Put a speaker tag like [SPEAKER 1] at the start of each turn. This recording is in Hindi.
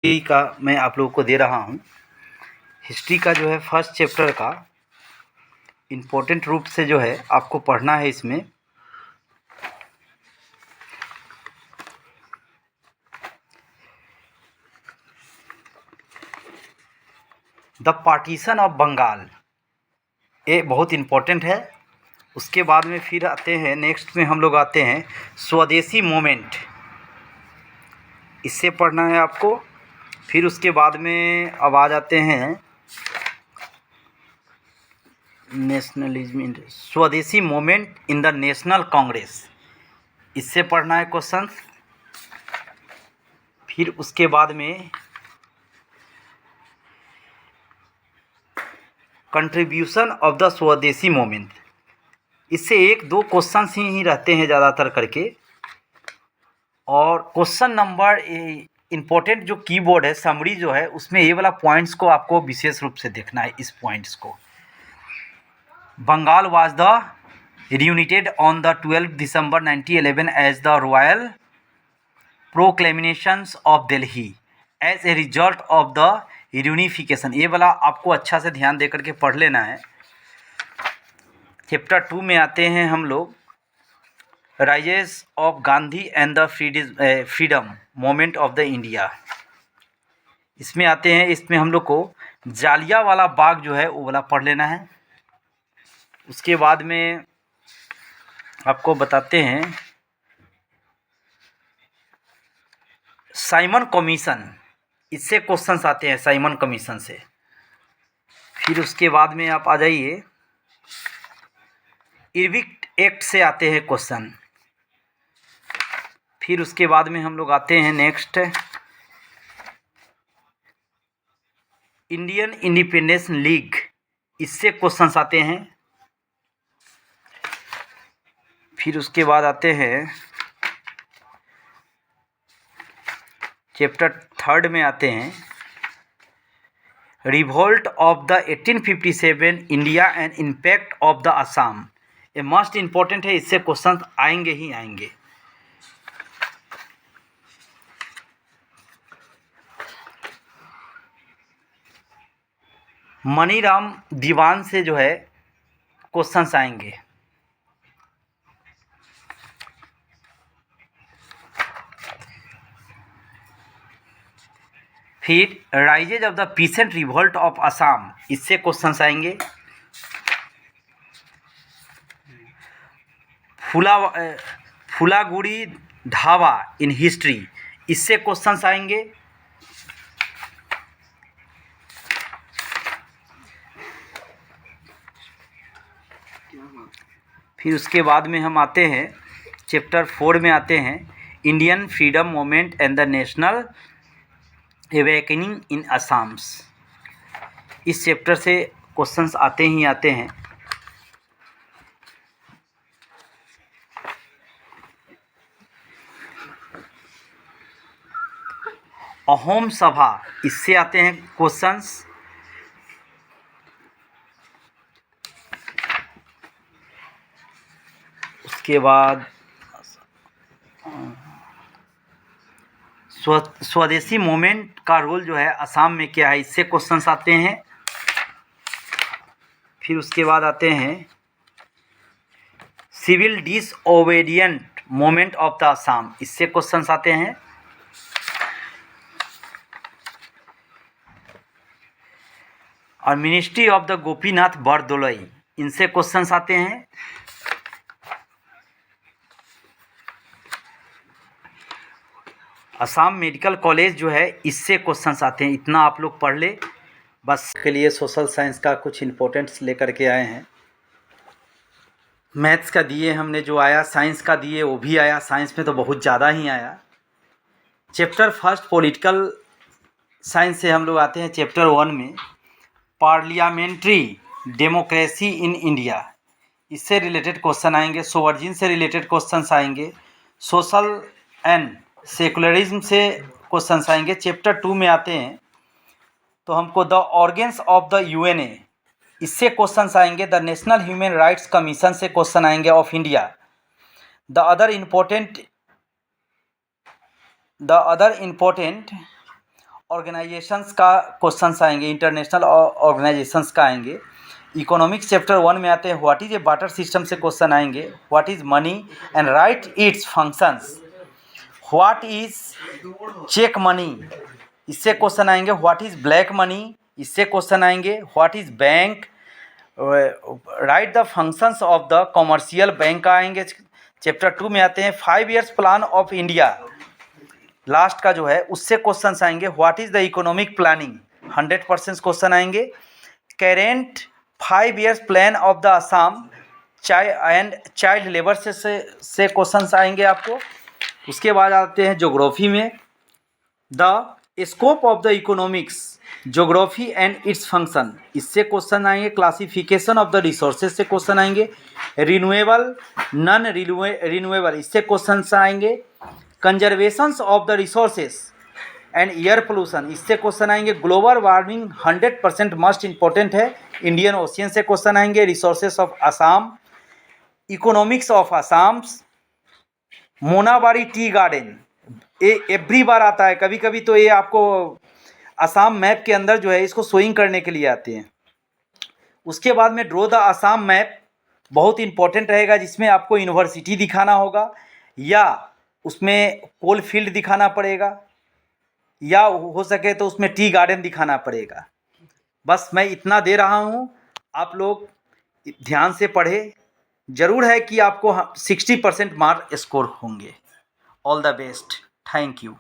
[SPEAKER 1] हिस्ट्री का मैं आप लोगों को दे रहा हूँ। हिस्ट्री का जो है फर्स्ट चैप्टर का इम्पोर्टेंट रूप से जो है आपको पढ़ना है। इसमें द पार्टीशन ऑफ बंगाल, ये बहुत इम्पोर्टेंट है। उसके बाद में फिर आते हैं, नेक्स्ट में हम लोग आते हैं स्वदेशी मूवमेंट, इससे पढ़ना है आपको। फिर उसके बाद में अब आ जाते हैं नेशनलिज्म, स्वदेशी movement in the national Congress, इससे पढ़ना है क्वेश्चन। फिर उसके बाद में कंट्रीब्यूशन ऑफ द स्वदेशी मूवमेंट, इससे एक दो क्वेश्चन ही रहते हैं ज़्यादातर करके। और क्वेश्चन नंबर इम्पोर्टेंट जो कीवर्ड है, समरी जो है, उसमें ये वाला पॉइंट्स को आपको विशेष रूप से देखना है। इस पॉइंट्स को, Bengal was the reunited on the 12th December 1911 as the royal proclamations of Delhi as a result of the reunification, ये वाला आपको अच्छा से ध्यान दे करके पढ़ लेना है। चैप्टर 2 में आते हैं हम लोग, rises of Gandhi and the freedom moment of the India, इसमें आते हैं। इसमें हम लोग को जालियांवाला बाग जो है वो वाला पढ़ लेना है। उसके बाद में आपको बताते हैं साइमन कमीशन, इससे क्वेश्चंस आते हैं साइमन कमीशन से। फिर उसके बाद में आप आ जाइए, इरविक एक्ट से आते हैं क्वेश्चन। फिर उसके बाद में हम लोग आते हैं नेक्स्ट, इंडियन इंडिपेंडेंस लीग, इससे क्वेश्चंस आते हैं। फिर उसके बाद आते हैं चैप्टर 3 में आते हैं, revolt of the 1857 India and impact of the Assam, ये मोस्ट इम्पोर्टेंट है, इससे क्वेश्चन आएंगे ही आएंगे। मनीराम दीवान से जो है क्वेश्चंस आएंगे। फिर rises of the pheasant revolt of Assam, इससे क्वेश्चंस आएंगे। फुलागुड़ी ढाबा इन हिस्ट्री, इससे क्वेश्चंस आएंगे। फिर उसके बाद में हम आते हैं चैप्टर 4 में आते हैं, Indian freedom movement and the national awakening in Assam's, इस चैप्टर से क्वेश्चंस आते ही आते हैं। अहोम सभा, इससे आते हैं क्वेश्चंस। उसके बाद स्वदेशी मूवमेंट का रोल जो है असम में क्या है, इससे क्वेश्चंस आते हैं। फिर उसके बाद आते हैं civil disobedient movement of the Assam, इससे क्वेश्चंस आते हैं। और ministry of the Gopinath Bordoloi, इनसे क्वेश्चंस आते हैं। असम मेडिकल कॉलेज जो है, इससे क्वेश्चंस आते हैं। इतना आप लोग पढ़ ले बस। के लिए सोशल साइंस का कुछ इम्पोर्टेंट्स लेकर के आए हैं। मैथ्स का दिए हमने जो आया, साइंस का दिए वो भी आया, साइंस में तो बहुत ज़्यादा ही आया। चैप्टर फर्स्ट पॉलिटिकल साइंस से हम लोग आते हैं चैप्टर 1 में, पार्लियामेंट्री डेमोक्रेसी इन इंडिया, इससे रिलेटेड क्वेश्चन आएंगे। सोवर्जिन से रिलेटेड क्वेश्चंस आएंगे। सोशल एंड सेकुलरिज्म से क्वेश्चंस आएंगे। चैप्टर 2 में आते हैं तो हमको the organs of the UNA, इससे क्वेश्चंस आएंगे। The national human rights commission से क्वेश्चन आएंगे of India. The other important organisations का क्वेश्चंस आएंगे, इंटरनेशनल ऑर्गेनाइजेशंस का आएंगे। इकोनॉमिक्स चैप्टर 1 में आते हैं what is a barter system से क्वेश्चन आएंगे, what is money and write its functions, what is cheque money, इससे क्वेश्चन आएंगे, व्हाट इज़ ब्लैक मनी, इससे क्वेश्चन आएंगे, what is bank, write the functions of the commercial bank का आएंगे। चैप्टर 2 में आते हैं 5 years plan of India, last का जो है उससे क्वेश्चंस आएंगे, what is the economic planning, 100% question आएंगे। Current 5 years plan of the Assam and child labour से क्वेश्चंस आएंगे आपको। उसके बाद आते हैं ज्योग्राफी में, the scope of the economics, geography and its function, इससे क्वेश्चन आएंगे। क्लासिफिकेशन ऑफ द रिसोर्सेज से क्वेश्चन आएंगे। रिन्यूएबल नॉन रिन्यूएबल, इससे क्वेश्चन आएंगे। Conservations of the resources and air pollution, इससे क्वेश्चन आएंगे। ग्लोबल वार्मिंग 100% मस्ट इंपॉर्टेंट है। इंडियन ओशियन से क्वेश्चन आएंगे। Resources of Assam, economics of Assam, Monabari tea garden, ये एवरी बार आता है, कभी कभी तो ये आपको आसाम मैप के अंदर जो है इसको शोइंग करने के लिए आते हैं। उसके बाद में ड्रॉ द आसाम मैप, बहुत इंपॉर्टेंट रहेगा, जिसमें आपको यूनिवर्सिटी दिखाना होगा या उसमें कोल फील्ड दिखाना पड़ेगा या हो सके तो उसमें टी गार्डन दिखाना पड़ेगा। बस मैं इतना दे रहा हूँ, आप लोग ध्यान से पढ़े। ज़रूर है कि आपको 60% मार्क स्कोर होंगे। All the best, thank you.